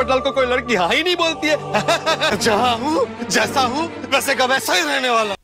पोपटलाल को कोई लड़की हाँ ही नहीं बोलती है। जहाँ हूँ जैसा हूँ वैसे का वैसा ही रहने वाला।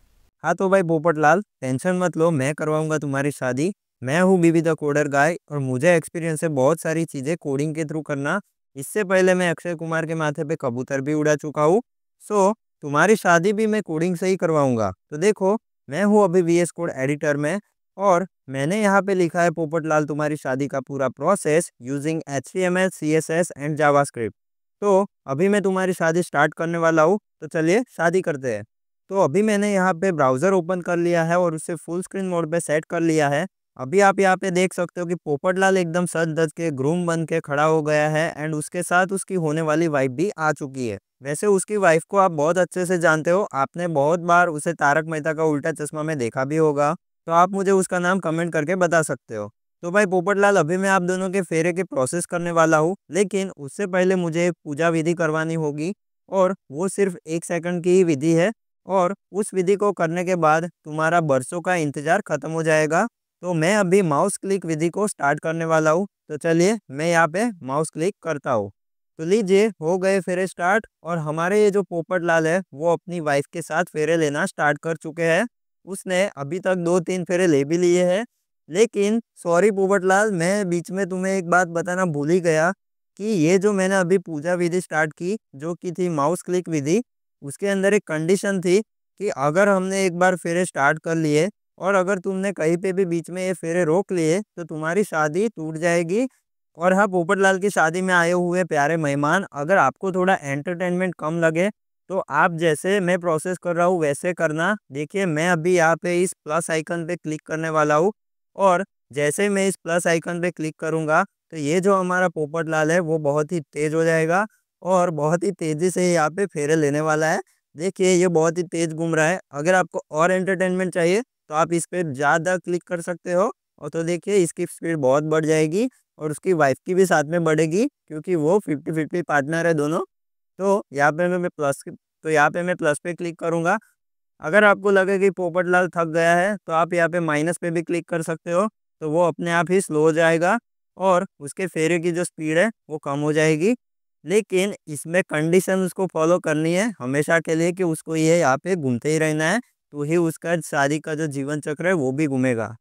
हाँ तो भाई पोपटलाल टेंशन मत लो, मैं करवाऊंगा तुम्हारी शादी। मैं हूँ बीबी द कोडर गाय और मुझे एक्सपीरियंस है बहुत सारी चीज़ें कोडिंग के थ्रू करना। इससे पहले मैं अक्षय कुमार के माथे पे कबूतर भी उड़ा चुका हूँ। सो तुम्हारी शादी भी मैं कोडिंग से ही करवाऊंगा। तो देखो, मैं हूँ अभी VS कोड एडिटर में और मैंने यहाँ पे लिखा है पोपटलाल तुम्हारी शादी का पूरा process using HTML CSS and JavaScript. तो अभी मैं तुम्हारी शादी स्टार्ट करने वाला हूँ, तो चलिए शादी करते हैं। तो अभी मैंने यहाँ पे ब्राउज़र ओपन कर लिया है और उसे फुल स्क्रीन मोड पे सेट कर लिया है। अभी आप यहाँ पे देख सकते हो कि पोपटलाल एकदम सज धज के ग्रूम बन के खड़ा हो गया है एंड उसके साथ उसकी होने वाली वाइफ भी आ चुकी है। वैसे उसकी वाइफ को आप बहुत अच्छे से जानते हो, आपने बहुत बार उसे तारक मेहता का उल्टा चश्मा में देखा भी होगा। तो आप मुझे उसका नाम कमेंट करके बता सकते हो। तो भाई पोपटलाल, अभी मैं आप दोनों के फेरे के प्रोसेस करने वाला हूँ, लेकिन उससे पहले मुझे एक पूजा विधि करवानी होगी और वो सिर्फ 1 सेकंड की ही विधि है। और उस विधि को करने के बाद तुम्हारा बरसों का इंतजार खत्म हो जाएगा। तो मैं अभी माउस क्लिक विधि को स्टार्ट करने वाला हूँ। तो चलिए मैं यहाँ पे माउस क्लिक करता हूँ। तो लीजिए, हो गए फेरे स्टार्ट और हमारे ये जो पोपटलाल है वो अपनी वाइफ के साथ फेरे लेना स्टार्ट कर चुके हैं। उसने अभी तक 2-3 फेरे ले भी लिए हैं। लेकिन सॉरी पोपटलाल, मैं बीच में तुम्हें एक बात बताना भूल ही गया कि ये जो मैंने अभी पूजा विधि स्टार्ट की जो कि थी माउस क्लिक विधि, उसके अंदर एक कंडीशन थी कि अगर हमने एक बार फेरे स्टार्ट कर लिए और अगर तुमने कहीं पे भी बीच में ये फेरे रोक लिए तो तुम्हारी शादी टूट जाएगी। और हाँ पोपटलाल की शादी में आए हुए प्यारे मेहमान, अगर आपको थोड़ा एंटरटेनमेंट कम लगे तो आप जैसे मैं प्रोसेस कर रहा हूँ वैसे करना। देखिए, मैं अभी यहाँ पे इस प्लस आइकन पे क्लिक करने वाला हूँ और जैसे ही मैं इस प्लस आइकन पे क्लिक करूँगा तो ये जो हमारा पोपटलाल है वो बहुत ही तेज़ हो जाएगा और बहुत ही तेज़ी से यहाँ पे फेरे लेने वाला है। देखिए, ये बहुत ही तेज़ घूम रहा है। अगर आपको और एंटरटेनमेंट चाहिए तो आप इस पर ज़्यादा क्लिक कर सकते हो। और तो देखिए, इसकी स्पीड बहुत बढ़ जाएगी और उसकी वाइफ की भी साथ में बढ़ेगी क्योंकि वो 50-50 पार्टनर है दोनों। तो यहाँ पे मैं प्लस पे क्लिक करूँगा। अगर आपको लगे कि पोपटलाल थक गया है तो आप यहाँ पे माइनस पे भी क्लिक कर सकते हो। तो वो अपने आप ही स्लो हो जाएगा और उसके फेरे की जो स्पीड है वो कम हो जाएगी। लेकिन इसमें कंडीशन उसको फॉलो करनी है हमेशा के लिए कि उसको ये यहाँ पे घूमते ही रहना है, तो ही उसका शादी का जो जीवन चक्र है वो भी घूमेगा।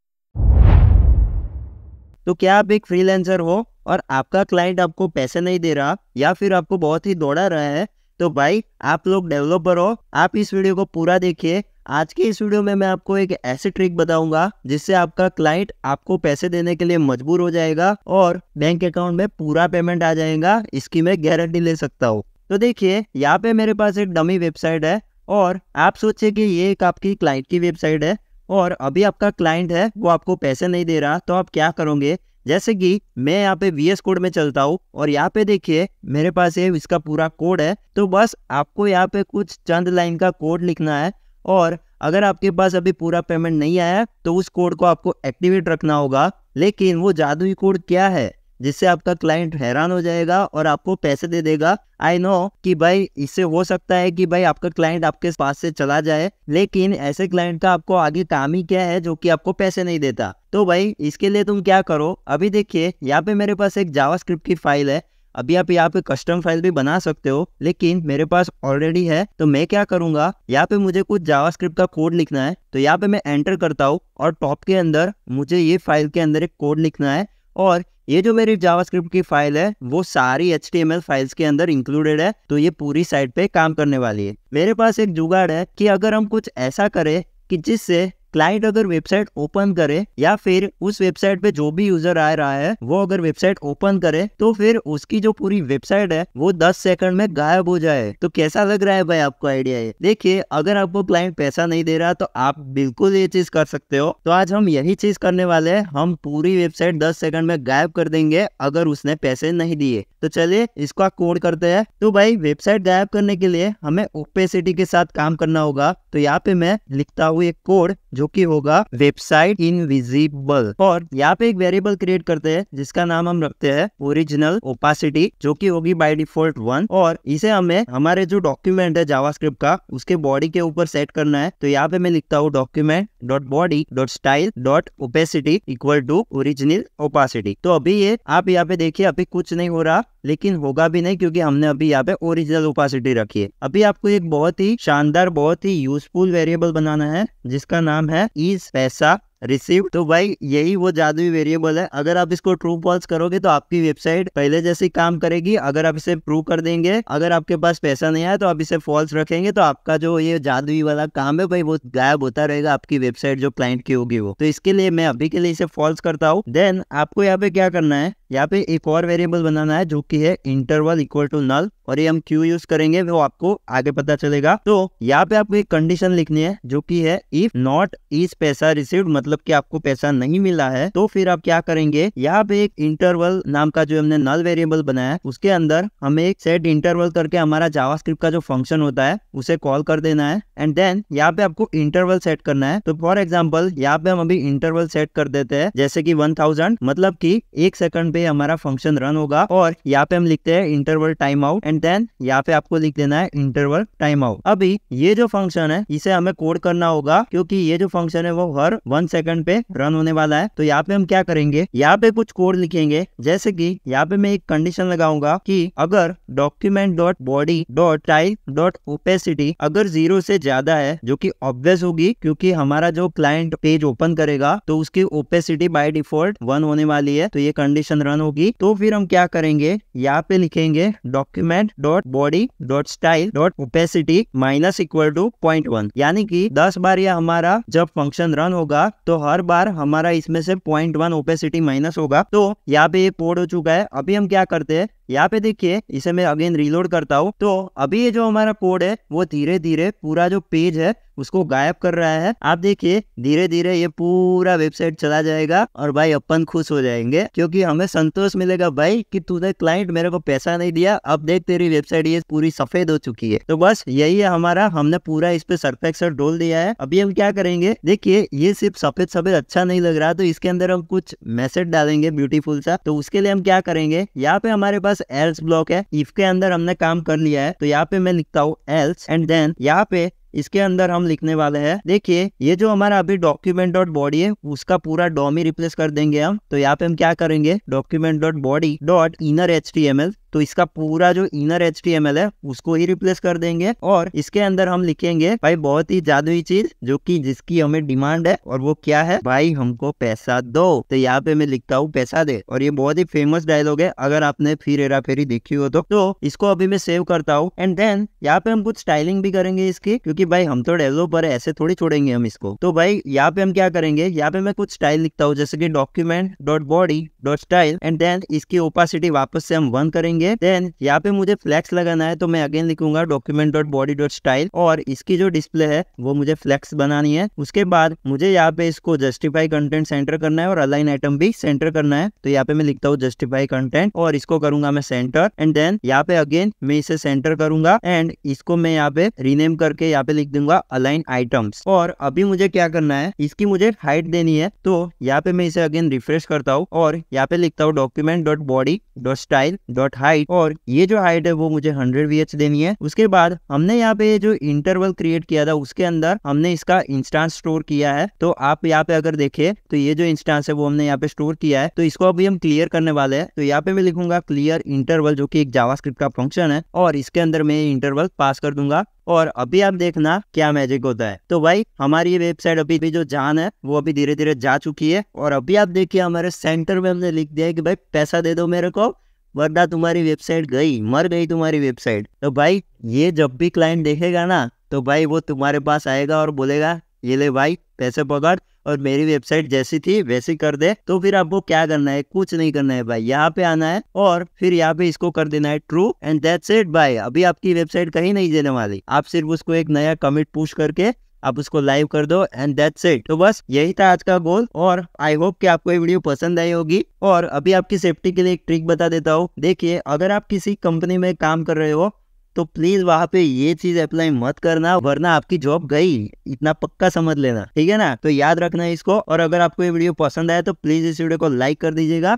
तो क्या आप एक फ्रीलांसर हो और आपका क्लाइंट आपको पैसे नहीं दे रहा या फिर आपको बहुत ही दौड़ा रहा है, तो भाई आप लोग डेवलपर हो, आप इस वीडियो को पूरा देखिए। आज के इस वीडियो में मैं आपको एक ऐसी ट्रिक बताऊंगा जिससे आपका क्लाइंट आपको पैसे देने के लिए मजबूर हो जाएगा और बैंक अकाउंट में पूरा पेमेंट आ जाएगा। इसकी मैं गारंटी ले सकता हूँ। तो देखिए, यहाँ पे मेरे पास एक डमी वेबसाइट है और आप सोचिए कि ये एक आपकी क्लाइंट की वेबसाइट है और अभी आपका क्लाइंट है वो आपको पैसे नहीं दे रहा, तो आप क्या करोगे। जैसे कि मैं यहाँ पे VS कोड में चलता हूँ और यहाँ पे देखिए मेरे पास ये इसका पूरा कोड है। तो बस आपको यहाँ पे कुछ चंद लाइन का कोड लिखना है और अगर आपके पास अभी पूरा पेमेंट नहीं आया तो उस कोड को आपको एक्टिवेट रखना होगा। लेकिन वो जादुई कोड क्या है जिससे आपका क्लाइंट हैरान हो जाएगा और आपको पैसे दे देगा। आई नो कि भाई इससे हो सकता है कि भाई आपका क्लाइंट आपके पास से चला जाए, लेकिन ऐसे क्लाइंट का आपको आगे काम ही क्या है जो कि आपको पैसे नहीं देता। तो भाई इसके लिए तुम क्या करो, अभी देखिए यहाँ पे मेरे पास एक जावास्क्रिप्ट की फाइल है। अभी आप यहाँ पे कस्टम फाइल भी बना सकते हो, लेकिन मेरे पास ऑलरेडी है। तो मैं क्या करूंगा, यहाँ पे मुझे कुछ जावास्क्रिप्ट का कोड लिखना है। तो यहाँ पे मैं एंटर करता हूँ और टॉप के अंदर मुझे ये फाइल के अंदर एक कोड लिखना है और ये जो मेरी जावास्क्रिप्ट की फाइल है वो सारी HTML फाइल्स के अंदर इंक्लूडेड है। तो ये पूरी साइट पे काम करने वाली है। मेरे पास एक जुगाड़ है कि अगर हम कुछ ऐसा करें कि जिससे क्लाइंट अगर वेबसाइट ओपन करे या फिर उस वेबसाइट पे जो भी यूजर आ रहा है वो अगर वेबसाइट ओपन करे तो फिर उसकी जो पूरी वेबसाइट है वो 10 सेकंड में गायब हो जाए। तो कैसा लग रहा है भाई आपको आइडिया है? देखिए, अगर आपको क्लाइंट पैसा नहीं दे रहा तो आप बिल्कुल ये चीज कर सकते हो। तो आज हम यही चीज करने वाले हैं, हम पूरी वेबसाइट 10 सेकंड में गायब कर देंगे अगर उसने पैसे नहीं दिए। तो चलिए इसको कोड करते हैं। तो भाई वेबसाइट गायब करने के लिए हमें ओपेसिटी के साथ काम करना होगा। तो यहाँ पे मैं लिखता हूँ एक कोड जो कि होगा वेबसाइट इनविजिबल और यहाँ पे एक वेरिएबल क्रिएट करते हैं जिसका नाम हम रखते हैं ओरिजिनल ओपासिटी, जो कि होगी बाय डिफॉल्ट 1 और इसे हमें हमारे जो डॉक्यूमेंट है जावास्क्रिप्ट का उसके बॉडी के ऊपर सेट करना है। तो यहाँ पे मैं लिखता हूँ document dot body dot style dot opacity equal to original opacity. तो अभी ये आप यहाँ पे देखिए अभी कुछ नहीं हो रहा, लेकिन होगा भी नहीं क्योंकि हमने अभी यहाँ पे ओरिजिनल ओपेसिटी रखी है। अभी आपको एक बहुत ही शानदार, बहुत ही यूजफुल वेरिएबल बनाना है जिसका नाम है इज पैसा रिसीव। तो भाई यही वो जादुई वेरिएबल है। अगर आप इसको ट्रू फॉल्स करोगे तो आपकी वेबसाइट पहले जैसी काम करेगी। अगर आप इसे प्रूव कर देंगे, अगर आपके पास पैसा नहीं आया तो आप इसे फॉल्स रखेंगे तो आपका जो ये जादुई वाला काम है भाई वो गायब होता रहेगा, आपकी वेबसाइट जो क्लाइंट की होगी वो। तो इसके लिए मैं अभी के लिए इसे फॉल्स करता हूँ। देन आपको यहाँ पे क्या करना है, यहाँ पे एक और वेरिएबल बनाना है जो कि है इंटरवल इक्वल टू नल, और ये हम क्यों यूज करेंगे वो आपको आगे पता चलेगा। तो यहाँ पे आपको एक कंडीशन लिखनी है जो कि है इफ नॉट इज पैसा रिसीव्ड, मतलब कि आपको पैसा नहीं मिला है। तो फिर आप क्या करेंगे, यहाँ पे एक इंटरवल नाम का जो हमने नल वेरिएबल बनाया है उसके अंदर हमें एक सेट इंटरवल करके हमारा जावास्क्रिप्ट का जो फंक्शन होता है उसे कॉल कर देना है। एंड देन यहाँ पे आपको इंटरवल सेट करना है। तो फॉर एग्जाम्पल यहाँ पे हम अभी इंटरवल सेट कर देते हैं जैसे कि 1000, मतलब कि 1 सेकंड पे हमारा फंक्शन रन होगा। और यहाँ पे हम लिखते हैं interval time out, and then यहाँ पे आपको लिख देना है इंटरवल टाइम आउट। अभी ये जो फंक्शन है इसे हमें कोड करना होगा क्योंकि ये जो फंक्शन है वो हर 1 सेकंड पे रन होने वाला है। तो यहाँ पे हम क्या करेंगे, यहाँ पे कुछ कोड लिखेंगे जैसे कि यहाँ पे मैं एक कंडीशन लगाऊंगा कि अगर document.body.style.opacity अगर 0 से ज्यादा है, जो कि ऑब्वियस होगी क्योंकि हमारा जो क्लाइंट पेज ओपन करेगा तो उसकी ओपेसिटी बाय डिफॉल्ट 1 होने वाली है, तो ये कंडीशन रन होगी। तो फिर हम क्या करेंगे, यहाँ पे लिखेंगे document.body.style.opacity माइनस इक्वल टू 0.1, यानी कि 10 बार यह हमारा जब फंक्शन रन होगा तो हर बार हमारा इसमें से 0.1 ओपेसिटी माइनस होगा। तो यहाँ पे ये कोड हो चुका है। अभी हम क्या करते हैं, यहाँ पे देखिए इसे मैं अगेन रीलोड करता हूँ। तो अभी ये जो हमारा कोड है वो धीरे धीरे पूरा जो पेज है उसको गायब कर रहा है। आप देखिए धीरे धीरे ये पूरा वेबसाइट चला जाएगा और भाई अपन खुश हो जाएंगे क्योंकि हमें संतोष मिलेगा भाई कि तूने क्लाइंट मेरे को पैसा नहीं दिया, अब देख तेरी वेबसाइट ये पूरी सफेद हो चुकी है। तो बस यही है हमारा, हमने पूरा इस पे सर्फ एक्सेल डोल दिया है। अभी हम क्या करेंगे, देखिए ये सिर्फ सफेद सफेद अच्छा नहीं लग रहा, तो इसके अंदर हम कुछ मैसेज डालेंगे ब्यूटीफुल सा। तो उसके लिए हम क्या करेंगे, यहाँ पे हमारे पास एल्स ब्लॉक है, इफ के अंदर हमने काम कर लिया है। तो यहाँ पे मैं लिखता हूँ एल्स, एंड देन यहाँ पे इसके अंदर हम लिखने वाले हैं, देखिए ये जो हमारा अभी document.body है उसका पूरा डॉम ही रिप्लेस कर देंगे हम। तो यहाँ पे हम क्या करेंगे, document.body.inner.html, तो इसका पूरा जो इनर HTML है उसको ही रिप्लेस कर देंगे। और इसके अंदर हम लिखेंगे भाई बहुत ही जादुई चीज जो कि जिसकी हमें डिमांड है, और वो क्या है भाई, हमको पैसा दो। तो यहाँ पे मैं लिखता हूँ पैसा दे, और ये बहुत ही फेमस डायलॉग है अगर आपने फिर हेरा फेरी देखी हो तो इसको अभी मैं सेव करता हूँ। एंड देन यहाँ पे हम कुछ स्टाइलिंग भी करेंगे इसकी, क्योंकि भाई हम तो डेवलपर है, ऐसे थोड़ी छोड़ेंगे हम इसको। तो भाई यहाँ पे हम क्या करेंगे, यहाँ पे मैं कुछ स्टाइल लिखता हूँ जैसे कि document.body.style, एंड देन इसकी ओपेसिटी वापस से हम 1 करेंगे। देन यहाँ पे मुझे फ्लेक्स लगाना है, तो मैं अगेन लिखूंगा document.body.style, और इसकी जो डिस्प्ले है वो मुझे फ्लेक्स बनानी है। उसके बाद मुझे यहाँ पे इसको जस्टिफाई कंटेंट सेंटर करना है और अलाइन आइटम भी सेंटर करना है। तो यहाँ पे मैं लिखता हूँ जस्टिफाई कंटेंट और इसको करूंगा मैं सेंटर, एंड देन यहाँ पे अगेन मैं इसे सेंटर करूंगा एंड इसको मैं यहाँ पे रीनेम करके यहाँ पे लिख दूंगा अलाइन आइटम्स। और अभी मुझे क्या करना है, इसकी मुझे हाइट देनी है। तो यहाँ पे मैं इसे अगेन रिफ्रेश करता हूँ और यहाँ पे लिखता हूँ document.body.style.height, और ये जो हाइट है वो मुझे 100 VH देनी है। उसके बाद हमने यहाँ पे जो इंटरवल क्रिएट किया था उसके अंदर हमने इसका इंस्टांस स्टोर किया है। तो आप यहाँ पे अगर देखें तो ये जो इंस्टांस है वो हमने यहाँ पे स्टोर किया है। तो इसको अभी हम क्लियर करने वाले हैं। तो यहाँ पे मैं लिखूंगा क्लियर इंटरवल, जो कि एक जावास्क्रिप्ट का फंक्शन है, और इसके अंदर मैं इंटरवल पास कर दूंगा। और अभी आप देखना क्या मैजिक होता है। तो भाई हमारी ये वेबसाइट अभी भी जो जान है वो अभी धीरे धीरे जा चुकी है। और अभी आप देखिए हमारे सेंटर में हमने लिख दिया है कि भाई पैसा दे दो मेरे को, वरना तुम्हारी वेबसाइट गई, मर गई तुम्हारी वेबसाइट। तो भाई ये जब भी क्लाइंट देखेगा ना तो भाई वो तुम्हारे पास आएगा और बोलेगा ये ले भाई पैसे पकड़ और मेरी वेबसाइट जैसी थी वैसी कर दे। तो फिर आपको क्या करना है, कुछ नहीं करना है भाई, यहाँ पे आना है और फिर यहाँ पे इसको कर देना है ट्रू, एंड दैट्स इट भाई। अभी आपकी वेबसाइट कहीं नहीं जाने वाली, आप सिर्फ उसको एक नया कमिट पुश करके आप उसको लाइव कर दो, एंड दैट्स इट। तो बस यही था आज का गोल, और आई होप कि आपको ये वीडियो पसंद आई होगी। और अभी आपकी सेफ्टी के लिए एक ट्रिक बता देता हूँ। देखिए अगर आप किसी कंपनी में काम कर रहे हो तो प्लीज वहां पे ये चीज अप्लाई मत करना, वरना आपकी जॉब गई, इतना पक्का समझ लेना, ठीक है ना। तो याद रखना इसको। और अगर आपको ये वीडियो पसंद आया तो प्लीज इस वीडियो को लाइक कर दीजिएगा।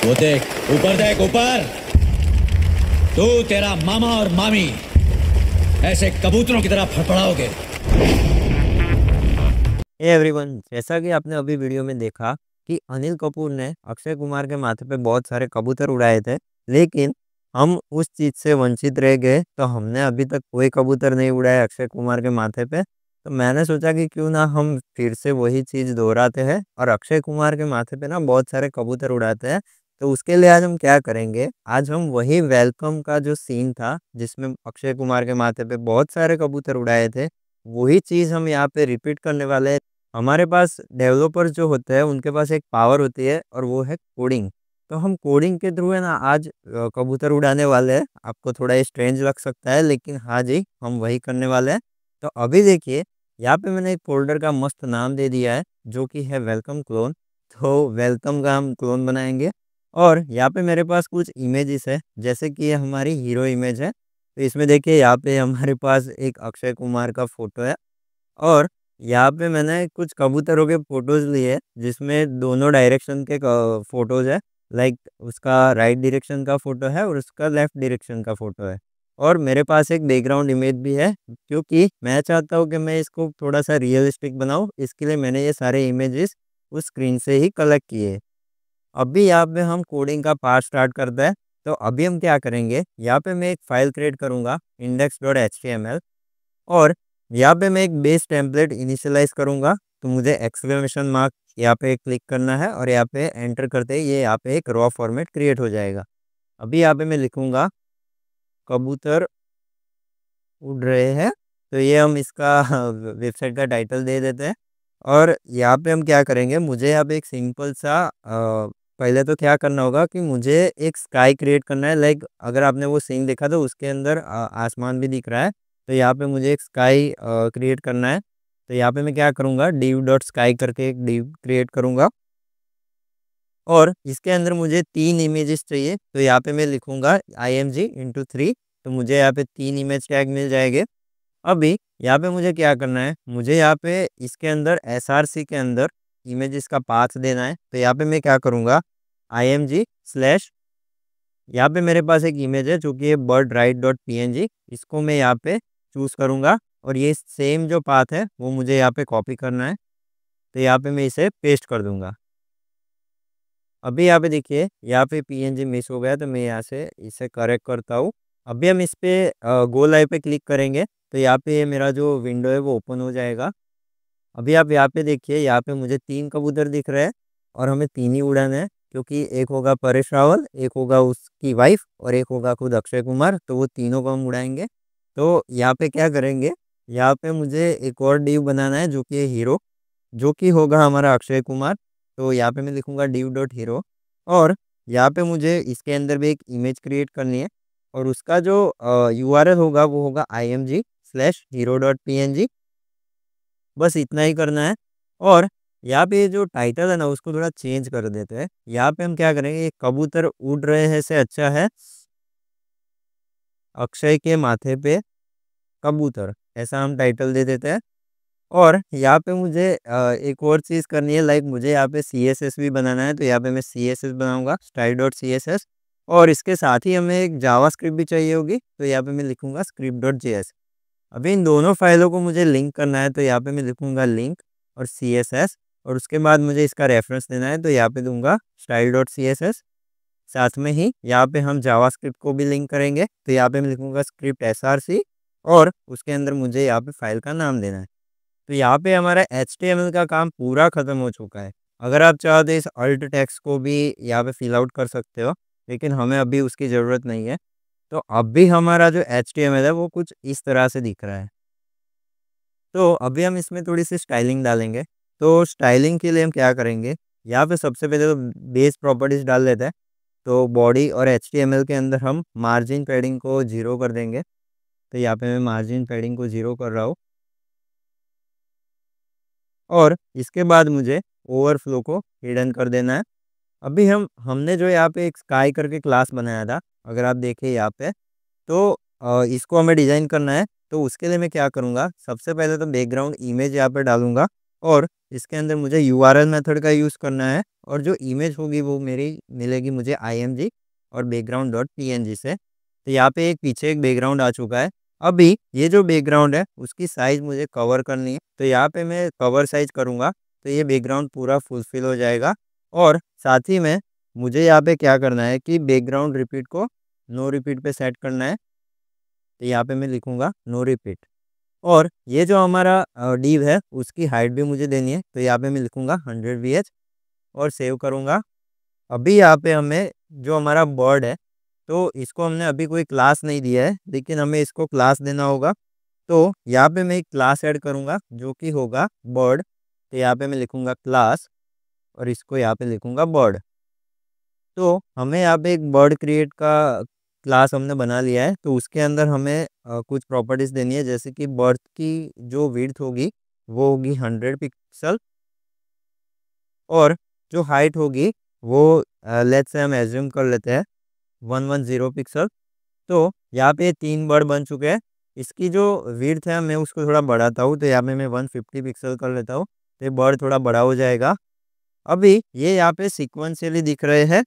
वो देख ऊपर, तू तेरा मामा और मामी ऐसे कबूतरों की तरह फड़फड़ाओगे। हे एवरीवन, जैसा कि आपने अभी वीडियो में देखा कि अनिल कपूर ने अक्षय कुमार के माथे पे बहुत सारे कबूतर उड़ाए थे, लेकिन हम उस चीज़ से वंचित रह गए, तो हमने अभी तक कोई कबूतर नहीं उड़ाया अक्षय कुमार के माथे पे। तो मैंने सोचा कि क्यों ना हम फिर से वही चीज़ दोहराते हैं और अक्षय कुमार के माथे पे ना बहुत सारे कबूतर उड़ाते हैं। तो उसके लिए आज हम क्या करेंगे, आज हम वही वेलकम का जो सीन था, जिसमें अक्षय कुमार के माथे पे बहुत सारे कबूतर उड़ाए थे, वही चीज़ हम यहाँ पे रिपीट करने वाले हैं। हमारे पास डेवलपर्स जो होते हैं उनके पास एक पावर होती है और वो है कोडिंग। तो हम कोडिंग के थ्रू है ना आज कबूतर उड़ाने वाले हैं। आपको थोड़ा ये स्ट्रेंज लग सकता है, लेकिन हाँ जी, हम वही करने वाले हैं। तो अभी देखिए, यहाँ पे मैंने एक फ़ोल्डर का मस्त नाम दे दिया है, जो कि है वेलकम क्लोन। तो वेलकम का हम क्लोन बनाएँगे और यहाँ पे मेरे पास कुछ इमेजेस है, जैसे कि ये हमारी हीरो इमेज है। तो इसमें देखिए, यहाँ पे हमारे पास एक अक्षय कुमार का फ़ोटो है और यहाँ पे मैंने कुछ कबूतरों के फ़ोटोज़ लिए हैं, जिसमें दोनों डायरेक्शन के फ़ोटोज़ है। लाइक उसका राइट डायरेक्शन का फ़ोटो है और उसका लेफ़्ट डायरेक्शन का फ़ोटो है। और मेरे पास एक बैकग्राउंड इमेज भी है, क्योंकि मैं चाहता हूँ कि मैं इसको थोड़ा-सा रियलिस्टिक बनाऊँ, इसके लिए मैंने ये सारे इमेजेस उस स्क्रीन से ही कलेक्ट किए। अभी यहाँ पे हम कोडिंग का पार्ट स्टार्ट करते हैं। तो अभी हम क्या करेंगे, यहाँ पे मैं एक फ़ाइल क्रिएट करूँगा index.html और यहाँ पे मैं एक बेस टेम्पलेट इनिशियलाइज़ करूँगा। तो मुझे एक्सक्लेमेशन मार्क यहाँ पे क्लिक करना है और यहाँ पे एंटर करते ही ये यहाँ पे एक रॉ फॉर्मेट क्रिएट हो जाएगा। अभी यहाँ पे मैं लिखूँगा कबूतर उड़ रहे हैं, तो ये हम इसका वेबसाइट का टाइटल दे देते हैं। और यहाँ पे हम क्या करेंगे, मुझे यहाँ पे एक सिंपल सा पहले तो क्या करना होगा कि मुझे एक स्काई क्रिएट करना है। लाइक अगर आपने वो सीन देखा तो उसके अंदर आसमान भी दिख रहा है। तो यहाँ पे मुझे एक स्काई क्रिएट करना है। तो यहाँ पे मैं क्या करूँगा, div डॉट स्काई करके एक div क्रिएट करूँगा और इसके अंदर मुझे 3 इमेजेस चाहिए। तो यहाँ पे मैं लिखूँगा img इंटू 3। तो मुझे यहाँ पे 3 इमेज टैग मिल जाएंगे। अभी यहाँ पे मुझे क्या करना है, मुझे यहाँ पे इसके अंदर एसआरसी के अंदर इमेजेस का पाथ देना है। तो यहाँ पे मैं क्या करूँगा, img स्लैश, यहाँ पे मेरे पास एक इमेज है जो कि ये बर्ड राइट डॉट png, इसको मैं यहाँ पे चूज़ करूँगा और ये सेम जो पाथ है वो मुझे यहाँ पे कॉपी करना है। तो यहाँ पे मैं इसे पेस्ट कर दूँगा। अभी यहाँ पे देखिए, यहाँ पे पीएनजी मिस हो गया, तो मैं यहाँ से इसे करेक्ट करता हूँ। अभी हम इस पे गो लाइव पे क्लिक करेंगे, तो यहाँ पे मेरा जो विंडो है वो ओपन हो जाएगा। अभी आप यहाँ पे देखिए, यहाँ पे मुझे 3 कबूतर दिख रहे हैं और हमें 3 ही उड़ाने हैं, क्योंकि एक होगा परेश रावल, एक होगा उसकी वाइफ और एक होगा खुद अक्षय कुमार। तो वो तीनों को हम उड़ाएंगे। तो यहाँ पे क्या करेंगे, यहाँ पे मुझे एक और डिव बनाना है जो कि है हीरो, जो कि होगा हमारा अक्षय कुमार। तो यहाँ पे मैं लिखूँगा div डॉट हीरो और यहाँ पे मुझे इसके अंदर भी एक इमेज क्रिएट करनी है और उसका जो यूआरएल होगा वो होगा img slash hero dot png। बस इतना ही करना है। और यहाँ पे जो टाइटल है ना, उसको थोड़ा चेंज कर देते हैं। यहाँ पे हम क्या करेंगे, ये कबूतर उड़ रहे हैं से अच्छा है अक्षय के माथे पे कबूतर, ऐसा हम टाइटल दे देते हैं। और यहाँ पे मुझे एक और चीज़ करनी है, लाइक मुझे यहाँ पे CSS भी बनाना है। तो यहाँ पे मैं CSS बनाऊँगा स्टाइल डॉट CSS और इसके साथ ही हमें एक जावास्क्रिप्ट भी चाहिए होगी। तो यहाँ पे मैं लिखूँगा स्क्रिप्ट डॉट JS। अभी इन दोनों फाइलों को मुझे लिंक करना है। तो यहाँ पे मैं लिखूँगा लिंक और CSS और उसके बाद मुझे इसका रेफरेंस देना है। तो यहाँ पे दूंगा स्टाइल डॉट CSS। साथ में ही यहाँ पे हम जावास्क्रिप्ट को भी लिंक करेंगे। तो यहाँ पे मैं लिखूँगा स्क्रिप्ट SRC और उसके अंदर मुझे यहाँ पे फाइल का नाम देना है। तो यहाँ पे हमारा HTML का काम पूरा ख़त्म हो चुका है। अगर आप चाहो तो इस अल्ट टेक्स्ट को भी यहाँ पे फिल आउट कर सकते हो, लेकिन हमें अभी उसकी ज़रूरत नहीं है। तो अभी हमारा जो HTML है वो कुछ इस तरह से दिख रहा है। तो अभी हम इसमें थोड़ी-सी स्टाइलिंग डालेंगे। तो स्टाइलिंग के लिए हम क्या करेंगे, यहाँ पे सबसे पहले तो बेस प्रॉपर्टीज़ डाल लेते हैं। तो बॉडी और HTML के अंदर हम मार्जिन पैडिंग को 0 कर देंगे। तो यहाँ पे मैं मार्जिन पैडिंग को 0 कर रहा हूँ और इसके बाद मुझे ओवरफ्लो को हिडन कर देना है। अभी हमने जो यहाँ पे एक स्काई करके क्लास बनाया था, अगर आप देखें यहाँ पे, तो इसको हमें डिज़ाइन करना है। तो उसके लिए मैं क्या करूँगा, सबसे पहले तो बैकग्राउंड इमेज यहाँ पे डालूँगा और इसके अंदर मुझे यूआरएल मेथड का यूज़ करना है और जो इमेज होगी वो मेरी मिलेगी मुझे img और बैकग्राउंड डॉट png से। तो यहाँ पे एक पीछे एक बैकग्राउंड आ चुका है। अभी ये जो बैकग्राउंड है उसकी साइज मुझे कवर करनी है, तो यहाँ पे मैं कवर साइज करूँगा तो ये बैकग्राउंड पूरा फुलफिल हो जाएगा। और साथ ही में मुझे यहाँ पे क्या करना है कि बैकग्राउंड रिपीट को नो रिपीट पे सेट करना है। तो यहाँ पे मैं लिखूँगा नो रिपीट। और ये जो हमारा डिव है उसकी हाइट भी मुझे देनी है, तो यहाँ पे मैं लिखूँगा 100 VH और सेव करूँगा। अभी यहाँ पे हमें जो हमारा बर्ड है, तो इसको हमने अभी कोई क्लास नहीं दिया है, लेकिन हमें इसको क्लास देना होगा। तो यहाँ पे मैं एक क्लास ऐड करूँगा जो कि होगा बर्ड। तो यहाँ पे मैं लिखूँगा क्लास और इसको यहाँ पे लिखूँगा बर्ड। तो हमें यहाँ पे एक बर्ड क्रिएट का क्लास हमने बना लिया है, तो उसके अंदर हमें कुछ प्रॉपर्टीज़ देनी है, जैसे कि बर्ड की जो विड्थ होगी वो होगी 100 पिक्सल और जो हाइट होगी वो लेट्स से हम एज्यूम कर लेते हैं 110 पिक्सल। तो यहाँ पे 3 बर्ड बन चुके हैं। इसकी जो विड्थ है मैं उसको थोड़ा बढ़ाता हूँ, तो यहाँ पे मैं 150 पिक्सल कर लेता हूँ, तो ये बर्ड थोड़ा बड़ा हो जाएगा। अभी ये यहाँ पे सिक्वेंशियली दिख रहे हैं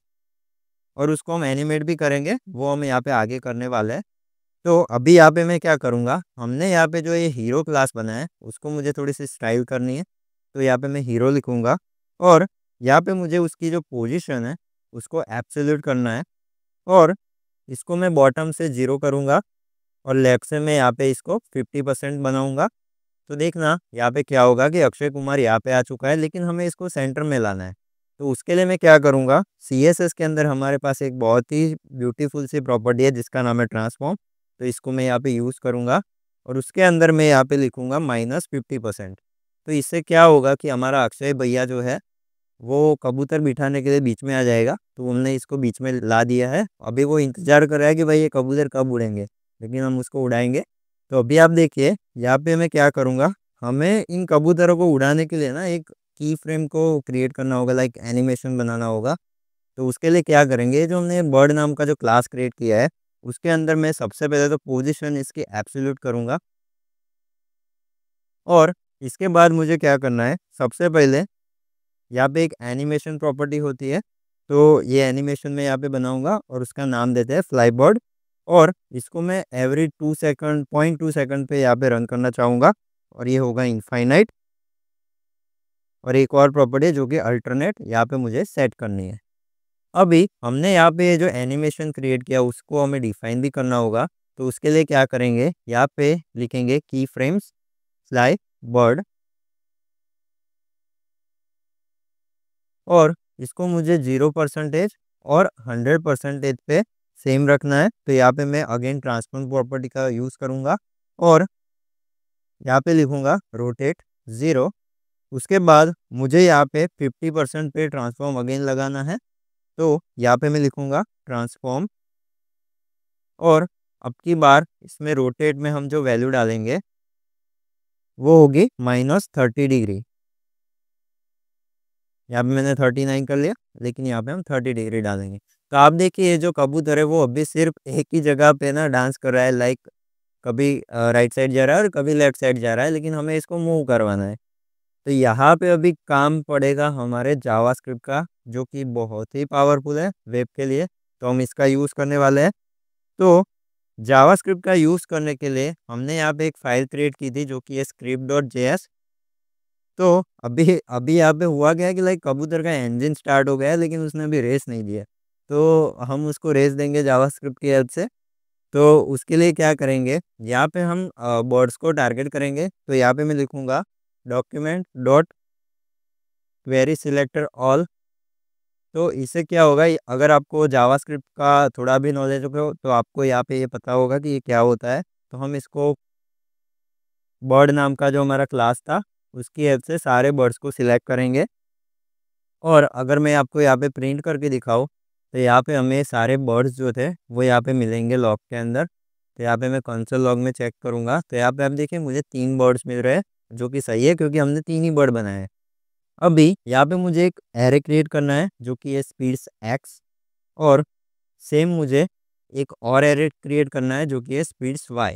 और उसको हम एनिमेट भी करेंगे, वो हम यहाँ पे आगे करने वाले हैं। तो अभी यहाँ पे मैं क्या करूँगा, हमने यहाँ पे जो ये हीरो क्लास बनाया है उसको मुझे थोड़ी सी स्टाइल करनी है, तो यहाँ पे मैं हीरो लिखूँगा और यहाँ पे मुझे उसकी जो पोजीशन है उसको एब्सोल्यूट करना है और इसको मैं बॉटम से 0 करूँगा और लेफ्ट से मैं यहाँ पे इसको 50% बनाऊँगा। तो देखना यहाँ पे क्या होगा कि अक्षय कुमार यहाँ पे आ चुका है, लेकिन हमें इसको सेंटर में लाना है। तो उसके लिए मैं क्या करूँगा, CSS के अंदर हमारे पास एक बहुत ही ब्यूटीफुल सी प्रॉपर्टी है जिसका नाम है ट्रांसफॉर्म। तो इसको मैं यहाँ पे यूज़ करूँगा और उसके अंदर मैं यहाँ पे लिखूँगा -50%। तो इससे क्या होगा कि हमारा अक्षय भैया जो है वो कबूतर बिठाने के लिए बीच में आ जाएगा। तो हमने इसको बीच में ला दिया है, अभी वो इंतज़ार कर रहा है कि भाई ये कबूतर कब उड़ेंगे, लेकिन हम उसको उड़ाएंगे। तो अभी आप देखिए यहाँ पे मैं क्या करूँगा, हमें इन कबूतरों को उड़ाने के लिए ना एक की फ्रेम को क्रिएट करना होगा, लाइक एनिमेशन बनाना होगा। तो उसके लिए क्या करेंगे, जो हमने बर्ड नाम का जो क्लास क्रिएट किया है उसके अंदर मैं सबसे पहले तो पोजीशन इसकी एब्सोल्यूट करूँगा और इसके बाद मुझे क्या करना है, सबसे पहले यहाँ पे एक एनिमेशन प्रॉपर्टी होती है, तो ये एनिमेशन मैं यहाँ पे बनाऊंगा और उसका नाम देते हैं फ्लाई बर्ड और इसको मैं एवरी 2 सेकंड 0.2 सेकंड पे यहाँ पे रन करना चाहूँगा और ये होगा इनफाइनाइट। और एक और प्रॉपर्टी है जो कि अल्टरनेट, यहाँ पे मुझे सेट करनी है। अभी हमने यहाँ पे जो एनिमेशन क्रिएट किया उसको हमें डिफाइन भी करना होगा, तो उसके लिए क्या करेंगे, यहाँ पे लिखेंगे की फ्रेम्स फ्लाई बर्ड और इसको मुझे 0% और 100% पे सेम रखना है। तो यहाँ पे मैं अगेन ट्रांसफॉर्म प्रॉपर्टी का यूज़ करूँगा और यहाँ पे लिखूँगा रोटेट 0। उसके बाद मुझे यहाँ पे 50% पे ट्रांसफॉर्म अगेन लगाना है, तो यहाँ पे मैं लिखूँगा ट्रांसफॉर्म और अब की बार इसमें रोटेट में हम जो वैल्यू डालेंगे वो होगी -30 डिग्री। यहाँ पे मैंने 39 कर लिया, लेकिन यहाँ पे हम 30 डिग्री डालेंगे। तो आप देखिए ये जो कबूतर है वो अभी सिर्फ एक ही जगह पे ना डांस कर रहा है, लाइक कभी राइट साइड जा रहा है और कभी लेफ्ट साइड जा रहा है, लेकिन हमें इसको मूव करवाना है। तो यहाँ पे अभी काम पड़ेगा हमारे जावास्क्रिप्ट का, जो कि बहुत ही पावरफुल है वेब के लिए, तो हम इसका यूज़ करने वाले हैं। तो जावास्क्रिप्ट का यूज़ करने के लिए हमने यहाँ पे एक फ़ाइल क्रिएट की थी जो कि है script.js। तो अभी अभी यहाँ पे हुआ क्या है कि लाइक कबूतर का इंजन स्टार्ट हो गया है, लेकिन उसने अभी रेस नहीं दिया, तो हम उसको रेस देंगे जावास्क्रिप्ट की हेल्प से। तो उसके लिए क्या करेंगे, यहाँ पे हम बर्ड्स को टारगेट करेंगे। तो यहाँ पे मैं लिखूँगा document dot query selector all. तो इससे क्या होगा, अगर आपको जावास्क्रिप्ट का थोड़ा भी नॉलेज हो तो आपको यहाँ पे ये पता होगा कि ये क्या होता है। तो हम इसको बर्ड नाम का जो हमारा क्लास था उसकी हेल्प से सारे बर्ड्स को सिलेक्ट करेंगे। और अगर मैं आपको यहाँ पे प्रिंट करके दिखाऊँ तो यहाँ पे हमें सारे बर्ड्स जो थे वो यहाँ पे मिलेंगे लॉग के अंदर। तो यहाँ पे मैं कंसोल लॉग में चेक करूँगा, तो यहाँ पे आप देखिए मुझे 3 बर्ड्स मिल रहे हैं, जो कि सही है क्योंकि हमने 3 ही बर्ड बनाए हैं। अभी यहाँ पे मुझे एक एरे क्रिएट करना है जो कि है स्पीड्स x और सेम मुझे एक और एरे क्रिएट करना है जो कि है स्पीड्स y।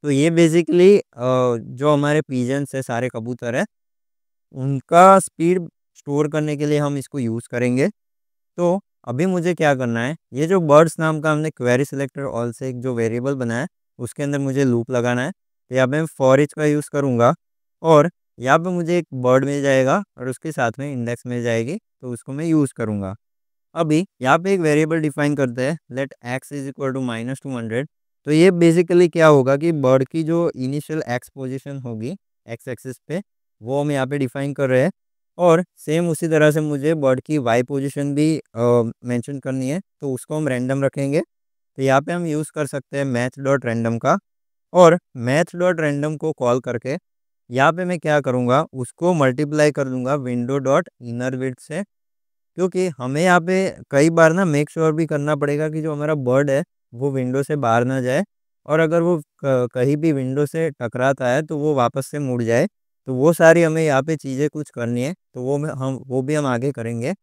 तो ये बेसिकली जो हमारे पिजन्स है, सारे कबूतर है, उनका स्पीड स्टोर करने के लिए हम इसको यूज़ करेंगे। तो अभी मुझे क्या करना है, ये जो बर्ड्स नाम का हमने क्वेरी सिलेक्टर ऑल से एक जो वेरिएबल बनाया है उसके अंदर मुझे लूप लगाना है। तो यहाँ पे मैं फॉर ईच का यूज़ करूँगा और यहाँ पे मुझे एक वर्ड मिल जाएगा और उसके साथ में इंडेक्स मिल जाएगी, तो उसको मैं यूज़ करूँगा। अभी यहाँ पे एक वेरिएबल डिफाइन करते हैं, let X is equal to -200। तो ये बेसिकली क्या होगा कि बर्ड की जो इनिशियल एक्स पोजीशन होगी एक्स एक्सिस पे, वो हम यहाँ पे डिफाइन कर रहे हैं। और सेम उसी तरह से मुझे बर्ड की वाई पोजीशन भी मेंशन करनी है, तो उसको हम रैंडम रखेंगे। तो यहाँ पे हम यूज़ कर सकते हैं मैथ डॉट रैंडम का। और मैथ डॉट रैंडम को कॉल करके यहाँ पे मैं क्या करूँगा, उसको मल्टीप्लाई कर दूंगा विंडो डॉट इनर विड्थ से, क्योंकि हमें यहाँ पे कई बार ना मेक श्योर भी करना पड़ेगा कि जो हमारा बर्ड है वो विंडो से बाहर ना जाए, और अगर वो कहीं भी विंडो से टकराता है तो वो वापस से मुड़ जाए। तो वो सारी हमें यहाँ पे चीज़ें कुछ करनी है, तो वो भी हम आगे करेंगे।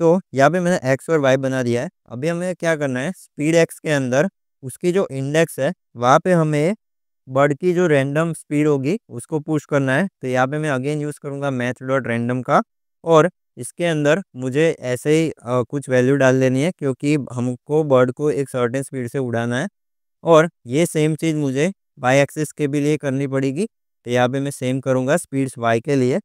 तो यहाँ पे मैंने एक्स और वाई बना दिया है। अभी हमें क्या करना है, स्पीड एक्स के अंदर उसकी जो इंडेक्स है वहाँ पे हमें बर्ड की जो रैंडम स्पीड होगी उसको पुश करना है। तो यहाँ पे मैं अगेन यूज़ करूँगा मैथ डॉट रैंडम का, और इसके अंदर मुझे ऐसे ही कुछ वैल्यू डाल देनी है, क्योंकि हमको बर्ड को एक सर्टेन स्पीड से उड़ाना है। और ये सेम चीज़ मुझे वाई एक्सिस के भी लिए करनी पड़ेगी। तो यहाँ पे मैं सेम करूँगा स्पीड्स वाई के लिए।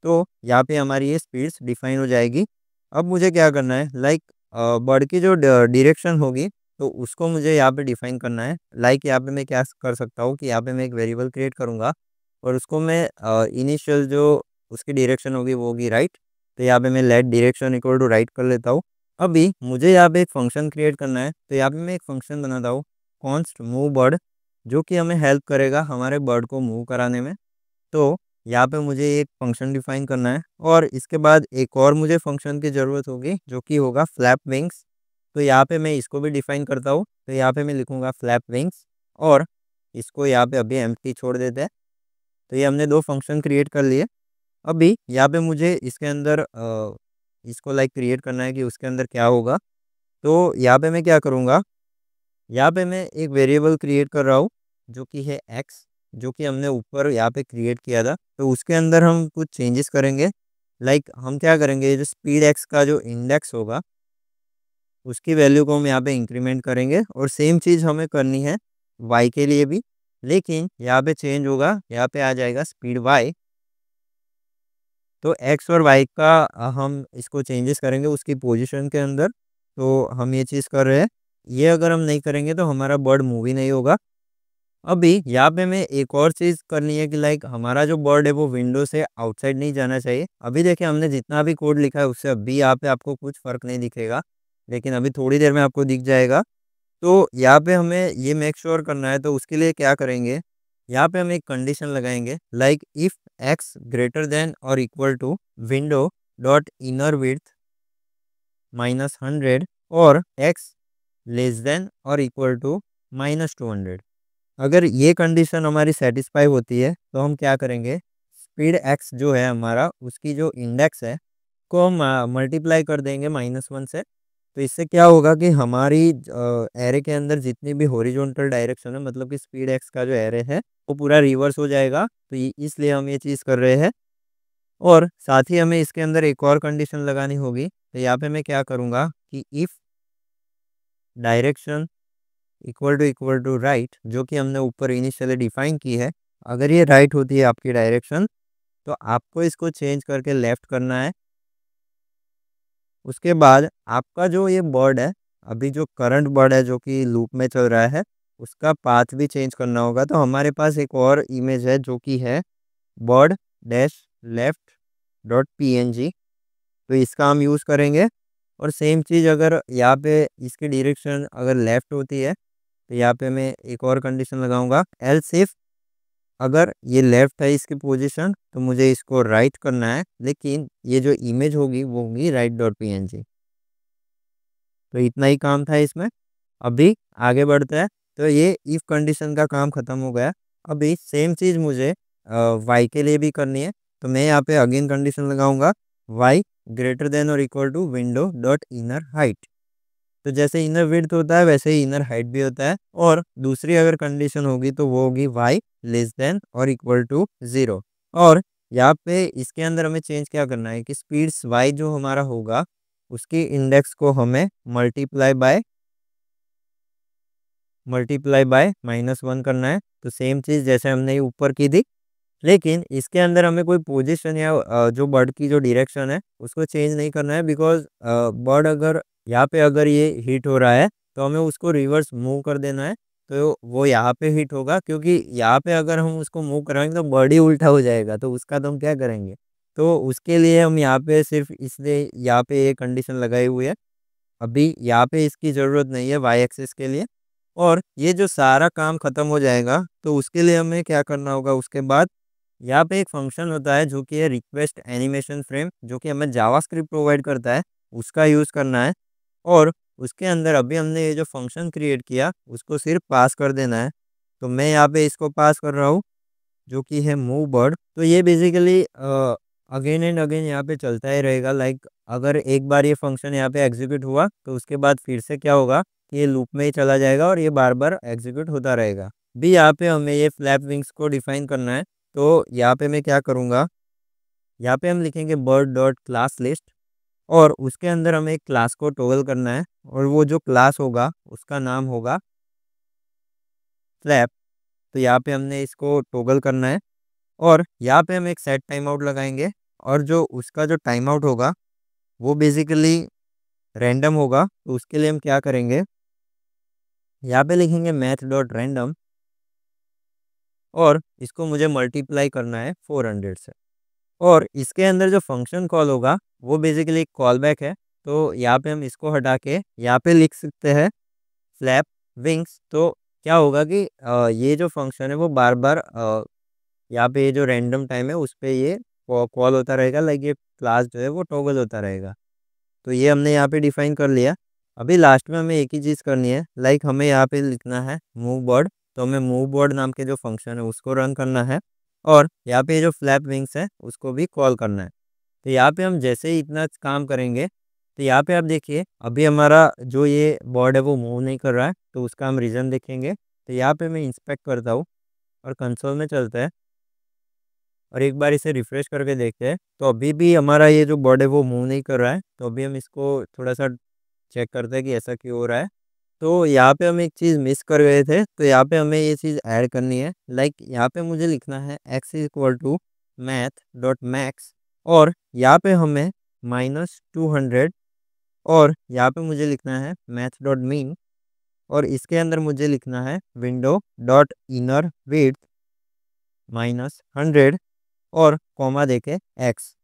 तो यहाँ पे हमारी ये स्पीड्स डिफाइन हो जाएगी। अब मुझे क्या करना है, लाइक बर्ड की जो डायरेक्शन होगी तो उसको मुझे यहाँ पे डिफाइन करना है। लाइक यहाँ पे मैं क्या कर सकता हूँ कि यहाँ पे मैं एक वेरिएबल क्रिएट करूँगा और उसको मैं इनिशियल जो उसकी डायरेक्शन होगी वो होगी राइट। तो यहाँ पे मैं let direction equal to right कर लेता हूँ। अभी मुझे यहाँ पे एक फंक्शन क्रिएट करना है, तो यहाँ पे मैं एक फंक्शन बनाता हूँ कॉन्स्ट मूव बर्ड, जो कि हमें हेल्प करेगा हमारे बर्ड को मूव कराने में। तो यहाँ पे मुझे एक फंक्शन डिफाइन करना है और इसके बाद एक और मुझे फंक्शन की ज़रूरत होगी जो कि होगा फ्लैप विंग्स। तो यहाँ पे मैं इसको भी डिफाइन करता हूँ। तो यहाँ पे मैं लिखूँगा फ्लैप विंग्स और इसको यहाँ पे अभी एम्प्टी छोड़ देते हैं। तो ये हमने दो फंक्शन क्रिएट कर लिए। अभी यहाँ पे मुझे इसके अंदर इसको लाइक क्रिएट करना है कि उसके अंदर क्या होगा। तो यहाँ पे मैं क्या करूँगा, यहाँ पे मैं एक वेरिएबल क्रिएट कर रहा हूँ जो कि है एक्स, जो कि हमने ऊपर यहाँ पे क्रिएट किया था। तो उसके अंदर हम कुछ चेंजेस करेंगे। लाइक हम क्या करेंगे, जो स्पीड एक्स का जो इंडेक्स होगा उसकी वैल्यू को हम यहाँ पे इंक्रीमेंट करेंगे, और सेम चीज़ हमें करनी है वाई के लिए भी। लेकिन यहाँ पे चेंज होगा, यहाँ पे आ जाएगा स्पीड वाई। तो एक्स और वाई का हम इसको चेंजेस करेंगे उसकी पोजीशन के अंदर। तो हम ये चीज़ कर रहे हैं। ये अगर हम नहीं करेंगे तो हमारा बर्ड मूव ही नहीं होगा। अभी यहाँ पे मैं एक और चीज़ करनी है कि लाइक हमारा जो बर्ड है वो विंडो से आउटसाइड नहीं जाना चाहिए। अभी देखिए हमने जितना भी कोड लिखा है उससे अभी यहाँ पे आपको कुछ फ़र्क नहीं दिखेगा, लेकिन अभी थोड़ी देर में आपको दिख जाएगा। तो यहाँ पे हमें ये मेक श्योर करना है, तो उसके लिए क्या करेंगे, यहाँ पे हम एक कंडीशन लगाएंगे like if x greater than और equal to window dot inner width -100 और एक्स लेस देन और इक्वल टू -200। अगर ये कंडीशन हमारी सेटिस्फाई होती है तो हम क्या करेंगे, स्पीड एक्स जो है हमारा उसकी जो इंडेक्स है को हम मल्टीप्लाई कर देंगे -1 से। तो इससे क्या होगा कि हमारी एरे के अंदर जितनी भी हॉरिजॉन्टल डायरेक्शन है, मतलब कि स्पीड एक्स का जो एरे है वो पूरा रिवर्स हो जाएगा। तो इसलिए हम ये चीज़ कर रहे हैं। और साथ ही हमें इसके अंदर एक और कंडीशन लगानी होगी। तो यहाँ पे मैं क्या करूँगा कि if direction equal to right, जो कि हमने ऊपर इनिशियली डिफाइन की है, अगर ये राइट होती है आपकी डायरेक्शन तो आपको इसको चेंज करके लेफ्ट करना है। उसके बाद आपका जो ये बर्ड है, अभी जो करंट बर्ड है जो कि लूप में चल रहा है, उसका पाथ भी चेंज करना होगा। तो हमारे पास एक और इमेज है जो कि है bird dash left dot png। तो इसका हम यूज़ करेंगे। और सेम चीज़ अगर यहाँ पे इसकी डायरेक्शन अगर लेफ्ट होती है तो यहाँ पे मैं एक और कंडीशन लगाऊंगा, एल्स इफ अगर ये लेफ्ट है इसकी पोजीशन तो मुझे इसको राइट करना है, लेकिन ये जो इमेज होगी वो होगी राइट डॉट png। तो इतना ही काम था इसमें। अभी आगे बढ़ते हैं। तो ये इफ़ कंडीशन का काम ख़त्म हो गया। अभी सेम चीज़ मुझे वाई के लिए भी करनी है। तो मैं यहाँ पे अगेन कंडीशन लगाऊंगा वाई ग्रेटर देन और equal to window dot inner height. तो जैसे इनर विड्थ होता है वैसे ही इनर हाइट भी होता है। और दूसरी अगर कंडीशन होगी तो वो होगी वाई लेस देन और इक्वल टू 0। और यहाँ पे इसके अंदर हमें चेंज क्या करना है कि स्पीड्स वाई जो हमारा होगा उसकी इंडेक्स को हमें मल्टीप्लाई बाय मल्टीप्लाई बाय -1 करना है। तो सेम चीज़ जैसे हमने ऊपर की थी, लेकिन इसके अंदर हमें कोई पोजीशन या जो बर्ड की जो डायरेक्शन है उसको चेंज नहीं करना है, बिकॉज़ बर्ड अगर यहाँ पे अगर ये हिट हो रहा है तो हमें उसको रिवर्स मूव कर देना है। तो वो यहाँ पे हिट होगा, क्योंकि यहाँ पे अगर हम उसको मूव कराएंगे तो बर्ड ही उल्टा हो जाएगा, तो उसका तो हम क्या करेंगे। तो उसके लिए हम यहाँ पे सिर्फ इसलिए यहाँ पे ये कंडीशन लगाई हुई है। अभी यहाँ पे इसकी ज़रूरत नहीं है वाई एक्सिस के लिए। और ये जो सारा काम ख़त्म हो जाएगा तो उसके लिए हमें क्या करना होगा, उसके बाद यहाँ पे एक फंक्शन होता है जो कि है रिक्वेस्ट एनिमेशन फ्रेम, जो कि हमें जावास्क्रिप्ट प्रोवाइड करता है, उसका यूज़ करना है। और उसके अंदर अभी हमने ये जो फंक्शन क्रिएट किया उसको सिर्फ पास कर देना है। तो मैं यहाँ पे इसको पास कर रहा हूँ, जो कि है मूव बर्ड। तो ये बेसिकली अगेन एंड अगेन यहाँ पे चलता ही रहेगा। लाइक अगर एक बार ये फंक्शन यहाँ पे एग्जीक्यूट हुआ तो उसके बाद फिर से क्या होगा कि ये लूप में ही चला जाएगा और ये बार बार एग्जीक्यूट होता रहेगा। भी यहाँ पे हमें ये फ्लैप विंग्स को डिफाइन करना है। तो यहाँ पे मैं क्या करूँगा, यहाँ पे हम लिखेंगे बर्ड डॉट क्लास लिस्ट, और उसके अंदर हमें एक क्लास को टॉगल करना है, और वो जो क्लास होगा उसका नाम होगा फ्लैप। तो यहाँ पे हमने इसको टॉगल करना है, और यहाँ पे हम एक सेट टाइम आउट लगाएंगे, और जो उसका जो टाइम आउट होगा वो बेसिकली रैंडम होगा। तो उसके लिए हम क्या करेंगे, यहाँ पे लिखेंगे मैथ डॉट रैंडम, और इसको मुझे मल्टीप्लाई करना है 400 से। और इसके अंदर जो फंक्शन कॉल होगा वो बेसिकली एक कॉल बैक है। तो यहाँ पे हम इसको हटा के यहाँ पे लिख सकते हैं फ्लैप विंग्स। तो क्या होगा कि ये जो फंक्शन है वो बार बार यहाँ पे ये जो रैंडम टाइम है उस पे ये कॉल होता रहेगा। लाइक ये क्लास जो है वो टॉगल होता रहेगा। तो ये हमने यहाँ पे डिफाइन कर लिया। अभी लास्ट में हमें एक ही चीज़ करनी है, लाइक हमें यहाँ पे लिखना है मूव बर्ड। तो हमें मूव बर्ड नाम के जो फंक्शन है उसको रन करना है, और यहाँ पे जो फ्लैप विंग्स है उसको भी कॉल करना है। तो यहाँ पे हम जैसे ही इतना काम करेंगे तो यहाँ पे आप देखिए अभी हमारा जो ये बर्ड है वो मूव नहीं कर रहा है। तो उसका हम रीज़न देखेंगे। तो यहाँ पे मैं इंस्पेक्ट करता हूँ और कंसोल में चलता है, और एक बार इसे रिफ्रेश करके देखते हैं तो अभी भी हमारा ये जो बर्ड है वो मूव नहीं कर रहा है। तो अभी हम इसको थोड़ा सा चेक करते हैं कि ऐसा क्यों हो रहा है। तो यहाँ पे हम एक चीज़ मिस कर गए थे, तो यहाँ पे हमें ये चीज़ ऐड करनी है। लाइक यहाँ पे मुझे लिखना है x equal to math dot max, और यहाँ पे हमें -200, और यहाँ पे मुझे लिखना है मैथ डॉट मीन, और इसके अंदर मुझे लिखना है विंडो डॉट इनर विड्थ -100, और कॉमा देके x।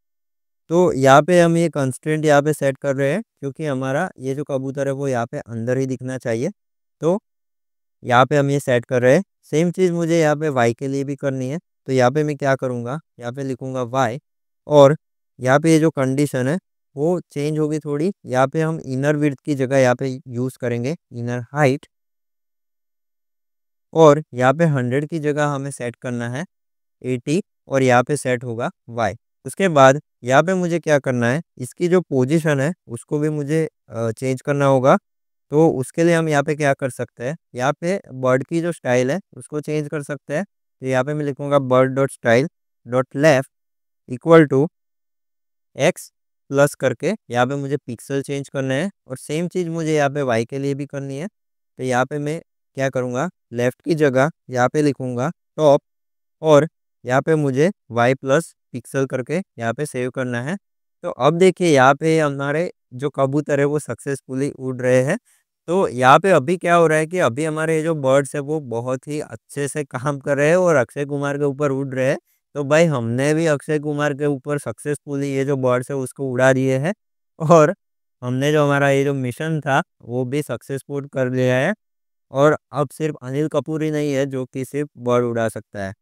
तो यहाँ पे हम ये कंस्ट्रेंट यहाँ पे सेट कर रहे हैं, क्योंकि हमारा ये जो कबूतर है वो यहाँ पे अंदर ही दिखना चाहिए। तो यहाँ पे हम ये सेट कर रहे हैं। सेम चीज़ मुझे यहाँ पे y के लिए भी करनी है। तो यहाँ पे मैं क्या करूँगा, यहाँ पे लिखूँगा y, और यहाँ पे ये जो कंडीशन है वो चेंज होगी थोड़ी। यहाँ पे हम इनर विड्थ की जगह यहाँ पे यूज़ करेंगे इनर हाइट, और यहाँ पे 100 की जगह हमें सेट करना है 80, और यहाँ पे सेट होगा y। उसके बाद यहाँ पे मुझे क्या करना है, इसकी जो पोजीशन है उसको भी मुझे चेंज करना होगा। तो उसके लिए हम यहाँ पे क्या कर सकते हैं, यहाँ पे बर्ड की जो स्टाइल है उसको चेंज कर सकते हैं। तो यहाँ पे मैं लिखूँगा bird dot style dot left equal to X plus करके यहाँ पे मुझे पिक्सल चेंज करना है, और सेम चीज़ मुझे यहाँ पे वाई के लिए भी करनी है। तो यहाँ पे मैं क्या करूँगा, लेफ़्ट की जगह यहाँ पे लिखूँगा टॉप, और यहाँ पे मुझे y प्लस पिक्सल करके यहाँ पे सेव करना है। तो अब देखिए यहाँ पे हमारे जो कबूतर है वो सक्सेसफुली उड़ रहे हैं। तो यहाँ पे अभी क्या हो रहा है कि अभी हमारे ये जो बर्ड्स है वो बहुत ही अच्छे से काम कर रहे हैं और अक्षय कुमार के ऊपर उड़ रहे हैं। तो भाई हमने भी अक्षय कुमार के ऊपर सक्सेसफुली ये जो बर्ड्स है उसको उड़ा दिए हैं, और हमने जो हमारा ये जो मिशन था वो भी सक्सेसफुल कर लिया है। और अब सिर्फ अनिल कपूर ही नहीं है जो कि सिर्फ बर्ड उड़ा सकता है।